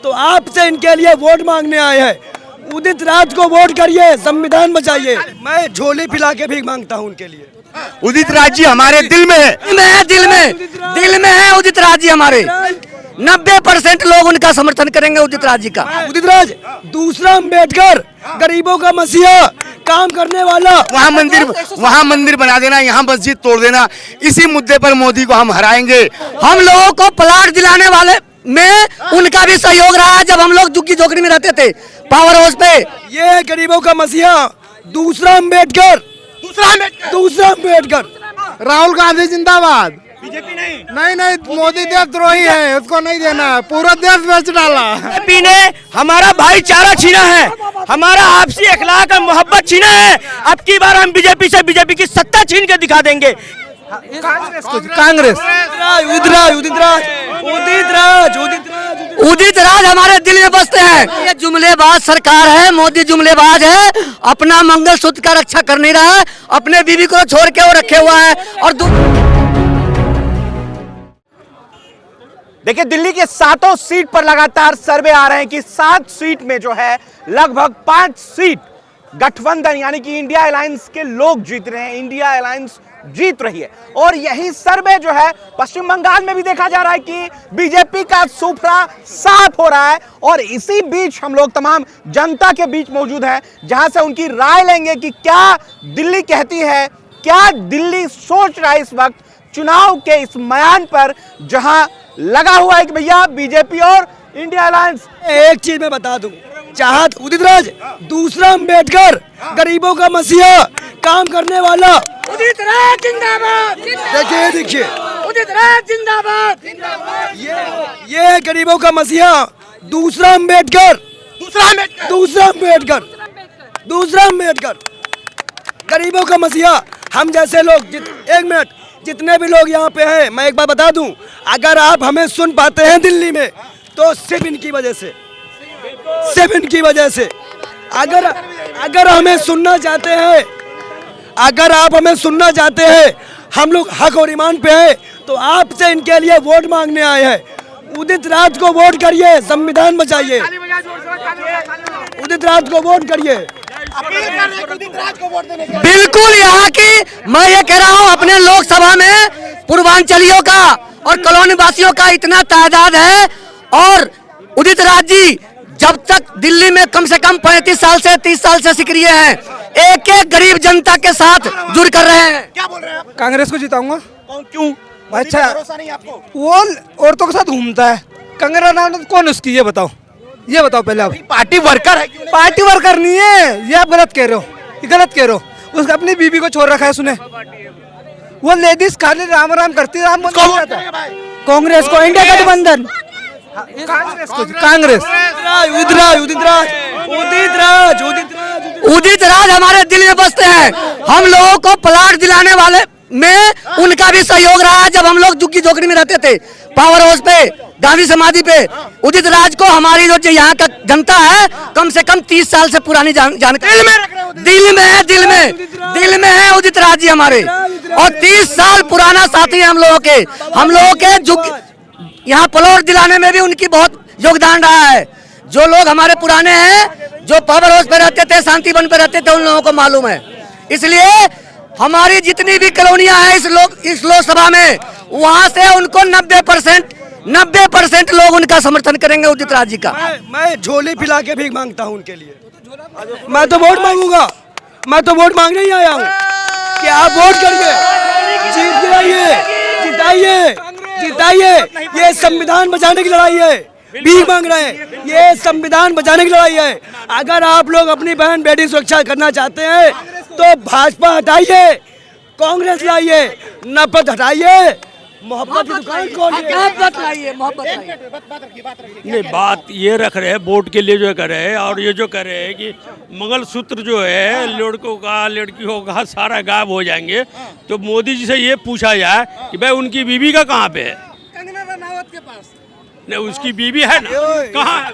तो आपसे इनके लिए वोट मांगने आए हैं। उदित राज को वोट करिए, संविधान बचाइए। मैं झोली पिला के भी मांगता हूँ उनके लिए। उदित राज जी हमारे दिल में है, दिल में है उदित राज जी हमारे। 90% लोग उनका समर्थन करेंगे उदित राज जी का। उदित राज दूसरा अम्बेडकर, गरीबों का मसीहा, काम करने वाला। वहाँ मंदिर बना देना, यहाँ मस्जिद तोड़ देना, इसी मुद्दे पर मोदी को हम हराएंगे। हम लोगों को प्लाट दिलाने वाले में उनका भी सहयोग रहा है। जब हम लोग झुग्गी झोपड़ी में रहते थे पावर हाउस पे, ये गरीबों का मसीहा दूसरा अम्बेडकर। राहुल गांधी जिंदाबाद। बीजेपी नहीं, मोदी देशद्रोही है, उसको नहीं देना, पूरा देश बेच डाला। बीजेपी ने हमारा भाईचारा छीना है, हमारा आपसी अखलाक और मोहब्बत छीना है। अब की बार हम बीजेपी की सत्ता छीन के दिखा देंगे। कांग्रेस उदित राज हमारे दिल में बसते हैं। ये जुमलेबाज सरकार है, मोदी जुमलेबाज है, अपना मंगलसूत्र का रक्षा कर नहीं रहा है, अपने बीवी को छोड़ के वो रखे हुआ है। और देखिए, दिल्ली के 7 सीट पर लगातार सर्वे आ रहे हैं कि 7 सीट में जो है लगभग 5 सीट गठबंधन यानी कि इंडिया अलायंस के लोग जीत रहे हैं, इंडिया अलायंस जीत रही है। और यही सर्वे जो है पश्चिम बंगाल में भी देखा जा रहा है कि बीजेपी का सुफरा साफ हो रहा है। और इसी बीच हम लोग तमाम जनता के बीच मौजूद हैं, जहां से उनकी राय लेंगे कि क्या दिल्ली कहती है, क्या दिल्ली सोच रहा है इस वक्त चुनाव के इस मैदान पर, जहां लगा हुआ है कि भैया बीजेपी और इंडिया अलायंस। एक चीज मैं बता दूं, चाहत उदित राज दूसरा अम्बेडकर, गरीबों का मसीहा, काम करने वाला। उदित राज जिंदाबाद। देखिए उदित राज जिंदाबाद। ये गरीबों का मसीहा दूसरा अम्बेडकर, गरीबों का मसीहा। हम जैसे लोग एक मिनट, जितने भी लोग यहाँ पे हैं, मैं एक बात बता दूं, अगर आप हमें सुन पाते हैं दिल्ली में तो सिर्फ इनकी वजह से, अगर हमें सुनना चाहते हैं, अगर आप हमें सुनना चाहते हैं, हम लोग हक और ईमान पे हैं, तो आपसे इनके लिए वोट मांगने आए हैं। उदित राज को वोट करिए, संविधान बचाइए। उदित राज को वोट करिए। बिल्कुल, यहाँ की मैं ये कह रहा हूँ, अपने लोकसभा में पूर्वांचलियों का और कॉलोनी वासियों का इतना तादाद है। और उदित राज जी जब तक दिल्ली में कम से कम 35 साल से 30 साल से सक्रिय हैं, एक एक गरीब जनता के साथ जुड़ कर रहे हैं। क्या बोल रहे हैं आप? कांग्रेस को जिताऊंगा। क्यों? अच्छा, भरोसा नहीं आपको? वो औरतों के साथ घूमता है। कंगना रनौत कौन उसकी, ये बताओ पहले आप। पार्टी वर्कर है। पार्टी वर्कर नहीं है, ये आप गलत कह रहे हो। उसने अपनी बीबी को छोड़ रखा है, सुने। वो लेडीज खाली राम राम करती है। कांग्रेस को, इंडिया गठबंधन, कांग्रेस। उदित राज हमारे दिल में बसते हैं। हम लोगों को प्लाट दिलाने वाले में उनका भी सहयोग रहा है। जब हम लोग झुग्गी झोपड़ी में रहते थे पावर हाउस पे, गांधी समाधि पे, उदित राज को हमारी जो यहाँ का जनता है कम से कम 30 साल से पुरानी जानकारी दिल में है उदित राज जी हमारे। और 30 साल पुराना साथी है हम लोगों के यहाँ प्लॉट दिलाने में भी उनकी बहुत योगदान रहा है। जो लोग हमारे पुराने हैं, जो पावर हाउस पे रहते थे, शांति वन पे रहते थे, उन लोगों को मालूम है। इसलिए हमारी जितनी भी कॉलोनियां हैं इस लोकसभा में, वहां से उनको 90% लोग उनका समर्थन करेंगे उदित राज जी का। मैं झोली पिला के भी मांगता हूं उनके लिए। मैं तो वोट मांगूंगा, मैं तो वोट मांगने ही आया हूं कि आप वोट करिए, जीत दिलाइए, जिताइए। ये संविधान बचाने की लड़ाई है, भीख मांग रहे हैं, ये संविधान बचाने की लड़ाई है। अगर आप लोग अपनी बहन बेटी सुरक्षा करना चाहते हैं तो भाजपा हटाइए, कांग्रेस लाइए, नफरत हटाइए, मोहब्बत की दुकान खोलिए। नहीं, बात ये रख रहे हैं वोट के लिए जो कर रहे हैं, और ये जो कर रहे हैं कि मंगलसूत्र जो है लड़कों का लड़कियों का सारा गायब हो जाएंगे। तो मोदी जी से ये पूछा जाए कि भाई उनकी बीवी का कहाँ पे है? कंगना रनौत के पास नहीं, उसकी बीवी है ना, कहाँ है?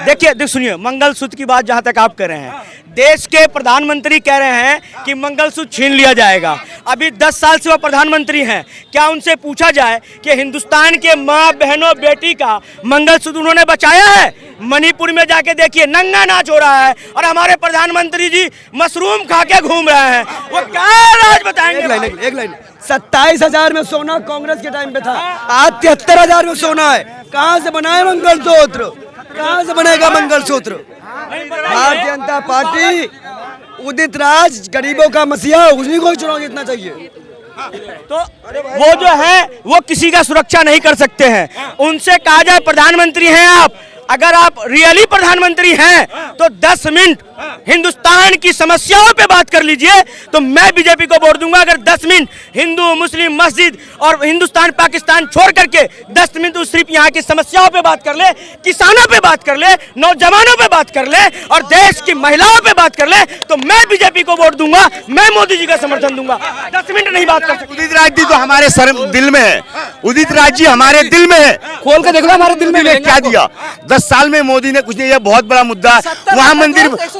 देखिए सुनिए, मंगलसूत्र की बात जहां तक आप कर रहे हैं, देश के प्रधानमंत्री कह रहे हैं कि मंगलसूत्र छीन लिया जाएगा। अभी 10 साल से वो प्रधानमंत्री हैं। क्या उनसे पूछा जाए कि हिंदुस्तान के माँ बहनों बेटी का मंगलसूत्र उन्होंने बचाया है? मणिपुर में जाके देखिए, नंगा नाच हो रहा है और हमारे प्रधानमंत्री जी मशरूम खा के घूम रहे हैं। वो क्या राज बताएंगे? एक लाइन 27,000 में सोना कांग्रेस के टाइम पे था, आज 73,000 में सोना है। कहाँ से बनाए मंगलसूत्र? कहाँ से बनेगा मंगलसूत्र? भारतीय जनता पार्टी, उदित राज गरीबों का मसीहा, उसी को चुनाव जीतना चाहिए। तो वो जो है वो किसी का सुरक्षा नहीं कर सकते हैं। उनसे कहा जाए प्रधानमंत्री हैं आप, अगर आप रियली प्रधानमंत्री हैं तो 10 मिनट हिंदुस्तान की समस्याओं पे बात कर लीजिए, तो मैं बीजेपी को वोट दूंगा। अगर 10 मिनट हिंदू मुस्लिम मस्जिद और हिंदुस्तान पाकिस्तान छोड़ करके 10 मिनट तो सिर्फ यहाँ की समस्याओं पे बात कर ले, किसानों पे बात कर ले, नौजवानों पे बात कर ले और देश की महिलाओं पे बात कर ले, तो मैं बीजेपी को वोट दूंगा, मैं मोदी जी का समर्थन दूंगा। 10 मिनट नहीं बात कर सकते। उदित राज जी तो हमारे सर दिल में है, उदित राज जी हमारे दिल में है। खोल के देख लो हमारे दिल में क्या दिया 10 साल में मोदी ने? कुछ नहीं। यह बहुत बड़ा मुद्दा,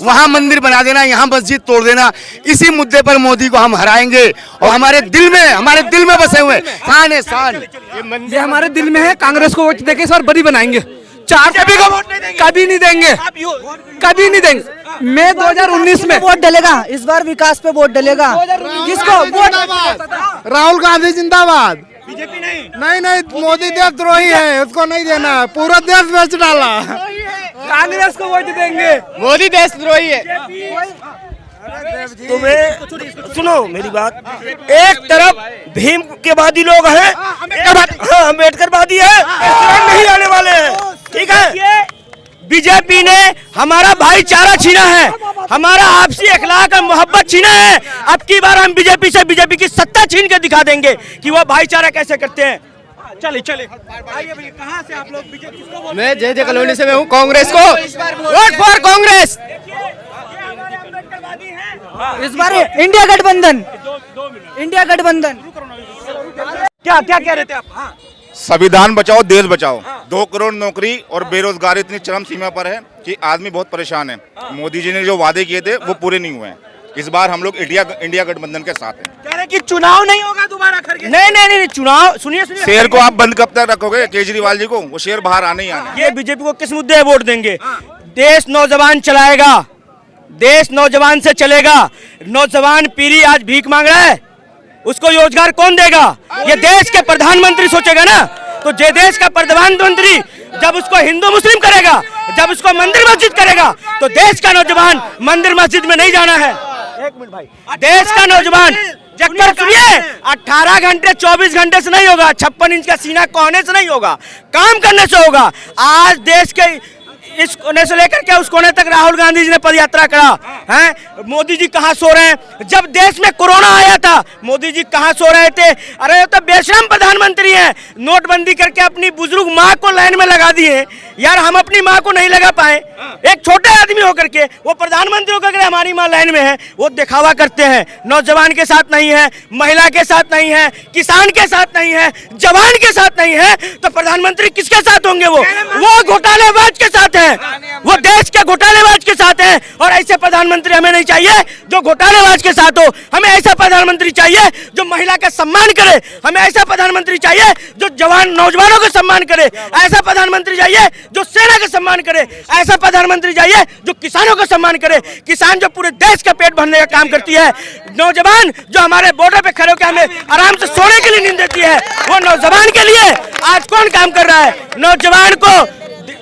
वहाँ मंदिर बना देना, यहाँ मस्जिद तोड़ देना, इसी मुद्दे पर मोदी को हम हराएंगे। और हमारे दिल में बसे हुए शान है, शान ये हमारे दिल में है। कांग्रेस को वोट देके इस बार बड़ी बनाएंगे। 4 को वोट कभी नहीं देंगे, कभी नहीं देंगे। मैं 2019 में वोट डलेगा, इस बार विकास पे वोट डलेगा। किसको वोट? राहुल गांधी जिंदाबाद। बीजेपी नहीं, नहीं, मोदी देशद्रोही है, उसको नहीं देना। पूरा देश बेच डाला। कांग्रेस को वोट देंगे, मोदी देशद्रोही है। तुम्हें सुनो मेरी बात, एक तरफ भीम के वादी लोग हैं, अम्बेडकरवादी है, नहीं आने वाले हैं, ठीक है। बीजेपी ने हमारा भाईचारा छीना है, हमारा आपसी अखलाक और मोहब्बत छीना है। अब की बार हम बीजेपी की सत्ता छीन के दिखा देंगे कि वो भाईचारा कैसे करते हैं। चले आइए भैया, कहाँ से आप लोग? बीजेपी किसको वोट? मैं जे कॉलोनी से मैं हूँ, कांग्रेस को वोट फॉर कांग्रेस। इस बार इंडिया गठबंधन, इंडिया गठबंधन। क्या कह रहे थे आप? संविधान बचाओ देश बचाओ। 2 करोड़ नौकरी और बेरोजगारी इतनी चरम सीमा पर है कि आदमी बहुत परेशान है। मोदी जी ने जो वादे किए थे वो पूरे नहीं हुए हैं। इस बार हम लोग इंडिया गठबंधन के साथ हैं। कह रहे कि चुनाव नहीं होगा दोबारा करके। नहीं, चुनाव सुनिए। शेर को आप बंद कब तक रखोगे केजरीवाल जी को? वो शेर बाहर आने ही आना। ये बीजेपी को किस मुद्दे वोट देंगे? देश नौजवान चलाएगा, देश नौजवान से चलेगा। नौजवान पीढ़ी आज भीख मांग रहा है, उसको रोजगार कौन देगा? ये देश के प्रधानमंत्री सोचेगा ना। तो जे देश का प्रधानमंत्री जब उसको हिंदू मुस्लिम करेगा, जब उसको मंदिर मस्जिद करेगा, तो देश का नौजवान मंदिर मस्जिद में नहीं जाना है। एक मिनट भाई, देश का नौजवान चक्कर सुनिए, 18 घंटे 24 घंटे से नहीं होगा, 56 इंच का सीना कोने से नहीं होगा, काम करने से होगा। आज देश के इस कोने से लेकर के उस कोने तक राहुल गांधी जी ने पद यात्रा करा है। मोदी जी कहाँ सो रहे हैं? जब देश में कोरोना आया था मोदी जी कहाँ सो रहे थे? अरे ये तो बेशरम प्रधानमंत्री हैं, नोटबंदी करके अपनी बुजुर्ग माँ को लाइन में लगा दिए। यार हम अपनी माँ को नहीं लगा पाए, एक छोटे आदमी होकर के, वो प्रधानमंत्री होकर के हमारी माँ लाइन में है। वो दिखावा करते हैं, नौजवान के साथ नहीं है, महिला के साथ नहीं है, किसान के साथ नहीं है, जवान के साथ नहीं है, तो प्रधानमंत्री किसके साथ होंगे? वो घोटालेबाज के साथ है, वो देश के घोटालेबाज के साथ है। और ऐसे प्रधानमंत्री हमें नहीं चाहिए जो घोटालेबाज के साथ हो। हमें ऐसा प्रधानमंत्री चाहिए जो महिला का सम्मान करे, हमें ऐसा प्रधानमंत्री चाहिए जो जवान नौजवानों का सम्मान करे, ऐसा प्रधानमंत्री चाहिए जो सेना का सम्मान करे, ऐसा प्रधानमंत्री चाहिए जो किसानों का सम्मान करे। किसान जो पूरे देश का पेट भरने का काम करती है, नौजवान जो हमारे बॉर्डर पे खड़े होकर हमें आराम से सोने के लिए नींद देती है, वो नौजवान के लिए आज कौन काम कर रहा है?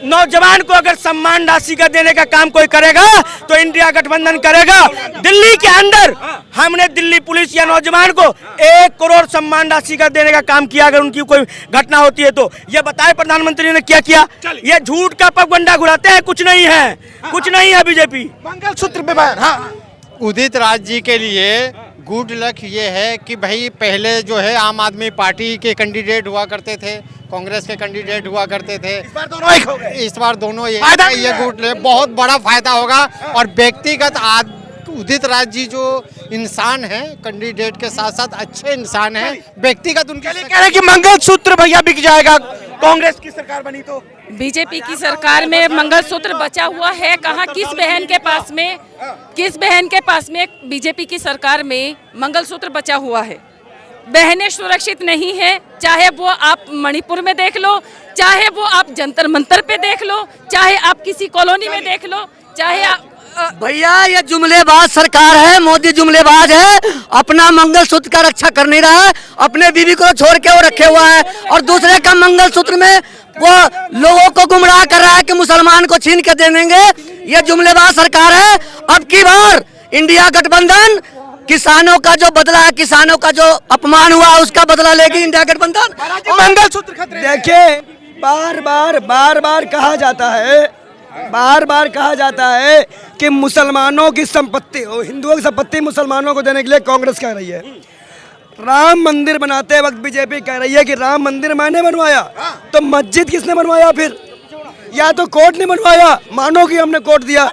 नौजवान को अगर सम्मान राशि का देने का काम कोई करेगा तो इंडिया गठबंधन करेगा। दिल्ली के अंदर हमने दिल्ली पुलिस या नौजवान को 1 करोड़ सम्मान राशि का देने का काम किया। अगर उनकी कोई घटना होती है तो ये बताए प्रधानमंत्री ने क्या किया? ये झूठ का प्रोपगंडा घुराते हैं, कुछ नहीं है बीजेपी। मंगलसूत्र पे हाँ, उदित राज जी के लिए गुड लक ये है कि भाई पहले जो है आम आदमी पार्टी के कैंडिडेट हुआ करते थे, कांग्रेस के कैंडिडेट हुआ करते थे, इस बार दोनों ये गुड लक, बहुत बड़ा फायदा होगा। और व्यक्तिगत उदित राज जी जो इंसान है, कैंडिडेट के साथ साथ अच्छे इंसान है, व्यक्तिगत उनके लिए कह रहे कि मंगलसूत्र भैया बिक जाएगा कांग्रेस की सरकार बनी तो। बीजेपी की सरकार में मंगलसूत्र बचा हुआ है कहाँ? किस बहन के पास में बीजेपी की सरकार में मंगलसूत्र बचा हुआ है? बहनें सुरक्षित नहीं है, चाहे वो आप मणिपुर में देख लो, चाहे वो आप जंतर मंतर पे देख लो, चाहे आप किसी कॉलोनी में देख लो, चाहे आप भैया ये जुमलेबाज सरकार है, मोदी जुमलेबाज है, अपना मंगलसूत्र का रक्षा कर नहीं रहा है, अपने बीवी को छोड़ के वो रखे हुआ है और दूसरे का मंगलसूत्र में वो लोगों को गुमराह कर रहा है कि मुसलमान को छीन के दे देंगे। ये जुमलेबाज सरकार है। अब की बार इंडिया गठबंधन किसानों का जो बदला है, किसानों का जो अपमान हुआ उसका बदला लेगी इंडिया गठबंधन। मंगलसूत्र खतरे में। देखिए बार बार कहा जाता है कि मुसलमानों की संपत्ति, हिंदुओं की संपत्ति मुसलमानों को देने के लिए कांग्रेस कह रही है। राम मंदिर बनाते वक्त बीजेपी कह रही है कि राम मंदिर मैंने बनवाया, तो मस्जिद किसने बनवाया फिर? या तो कोर्ट ने बनवाया, मानो कि हमने कोर्ट दिया।